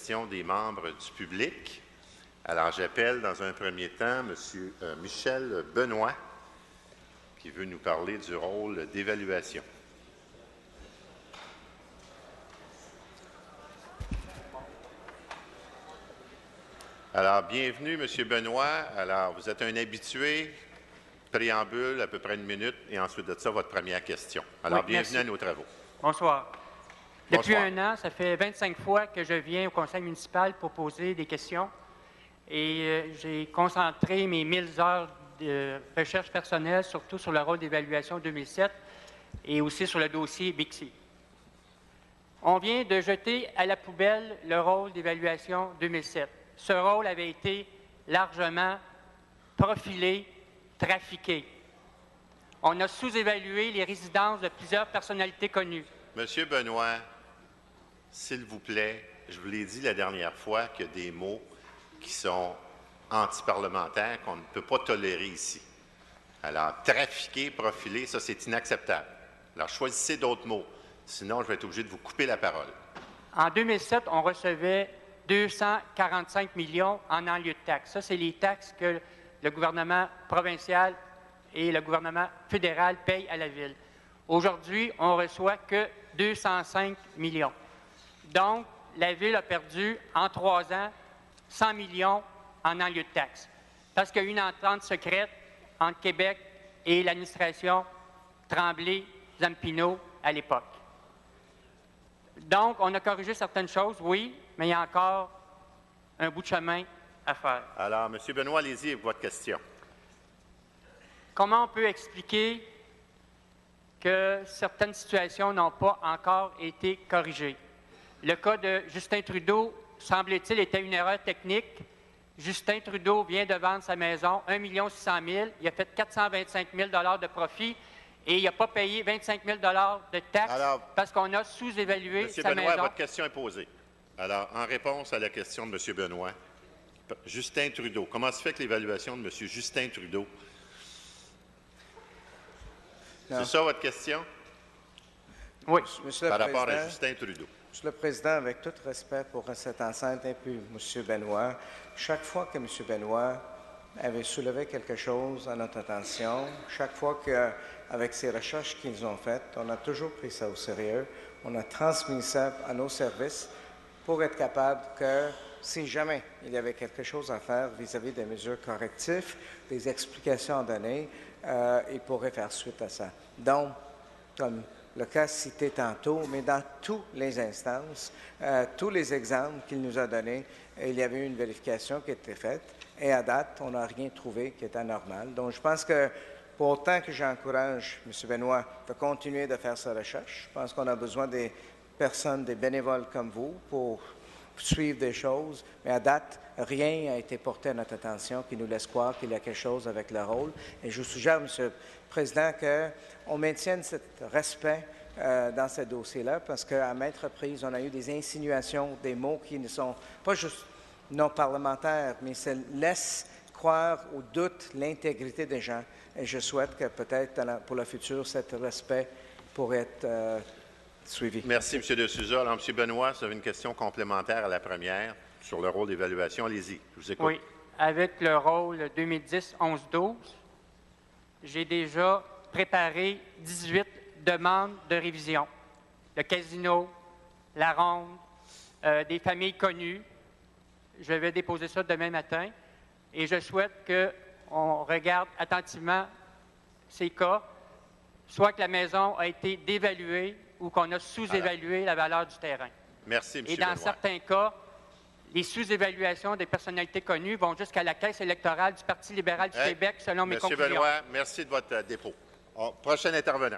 questions des membres du public. Alors, j'appelle dans un premier temps M. Michel Benoit, qui veut nous parler du rôle d'évaluation. Alors, bienvenue, M. Benoit. Alors, vous êtes un habitué. Préambule, à peu près 1 minute, et ensuite de ça, votre première question. Alors, oui, bienvenue à nos travaux. Bonsoir. Depuis Bonsoir. 1 an, ça fait 25 fois que je viens au conseil municipal pour poser des questions. Et j'ai concentré mes 1000 heures de recherche personnelle, surtout sur le rôle d'évaluation 2007 et aussi sur le dossier Bixi. On vient de jeter à la poubelle le rôle d'évaluation 2007. Ce rôle avait été largement profilé, trafiqué. On a sous-évalué les résidences de plusieurs personnalités connues. Monsieur Benoit, s'il vous plaît, je vous l'ai dit la dernière fois qu'il y a des mots qui sont antiparlementaires qu'on ne peut pas tolérer ici. Alors, trafiquer, profiler, ça, c'est inacceptable. Alors, choisissez d'autres mots. Sinon, je vais être obligé de vous couper la parole. En 2007, on recevait 245 millions en enlieu de taxes. Ça, c'est les taxes que le gouvernement provincial et le gouvernement fédéral payent à la Ville. Aujourd'hui, on ne reçoit que 205 millions. Donc, la Ville a perdu, en 3 ans, 100 millions en enlieu de taxes. Parce qu'il y a eu une entente secrète entre Québec et l'administration Tremblay-Zampino à l'époque. Donc, on a corrigé certaines choses, oui, mais il y a encore un bout de chemin à faire. Alors, M. Benoit, allez-y avec votre question. Comment on peut expliquer que certaines situations n'ont pas encore été corrigées? Le cas de Justin Trudeau, semble-t-il, était une erreur technique. Justin Trudeau vient de vendre sa maison, 1 600 000. Il a fait 425 000 de profit et il n'a pas payé 25 000 de taxes parce qu'on a sous-évalué sa Benoît, maison. votre question est posée. Alors, en réponse à la question de M. Benoît, Justin Trudeau, comment se fait que l'évaluation de M. Justin Trudeau? C'est ça votre question? Oui. Par rapport à Justin Trudeau. Monsieur le Président, avec tout respect pour cette enceinte et puis M. Benoit, chaque fois que M. Benoit avait soulevé quelque chose à notre attention, chaque fois qu'avec ces recherches qu'ils ont faites, on a toujours pris ça au sérieux, on a transmis ça à nos services pour être capable que, si jamais il y avait quelque chose à faire vis-à-vis des mesures correctives, des explications à donner, il pourrait faire suite à ça. Donc, comme le cas cité tantôt, mais dans toutes les instances, tous les exemples qu'il nous a donnés, il y avait eu une vérification qui était faite et à date, on n'a rien trouvé qui était anormal. Donc, je pense que pour autant que j'encourage M. Benoit de continuer de faire sa recherche, je pense qu'on a besoin des personnes, des bénévoles comme vous pour suivre des choses, mais à date, rien n'a été porté à notre attention qui nous laisse croire qu'il y a quelque chose avec le rôle. Et je vous suggère, M. le Président, qu'on maintienne ce respect dans ce dossier-là, parce qu'à maintes reprises, on a eu des insinuations, des mots qui ne sont pas juste non parlementaires, mais ça laisse croire ou doute l'intégrité des gens. Et je souhaite que peut-être pour le futur, ce respect pourrait être suivi. Merci, M. de Souza. Alors, M. Benoit, vous avez une question complémentaire à la première sur le rôle d'évaluation. Allez-y, je vous écoute. Oui. Avec le rôle 2010-11-12, j'ai déjà préparé 18 demandes de révision. Le casino, la ronde, des familles connues. Je vais déposer ça demain matin. Et je souhaite qu'on regarde attentivement ces cas, soit que la maison a été dévaluée ou qu'on a sous-évalué la valeur du terrain. Merci, M. Et dans certains cas, les sous-évaluations des personnalités connues vont jusqu'à la caisse électorale du Parti libéral du Québec, selon mes conclusions. M. Benoit, merci de votre dépôt. Prochain intervenant.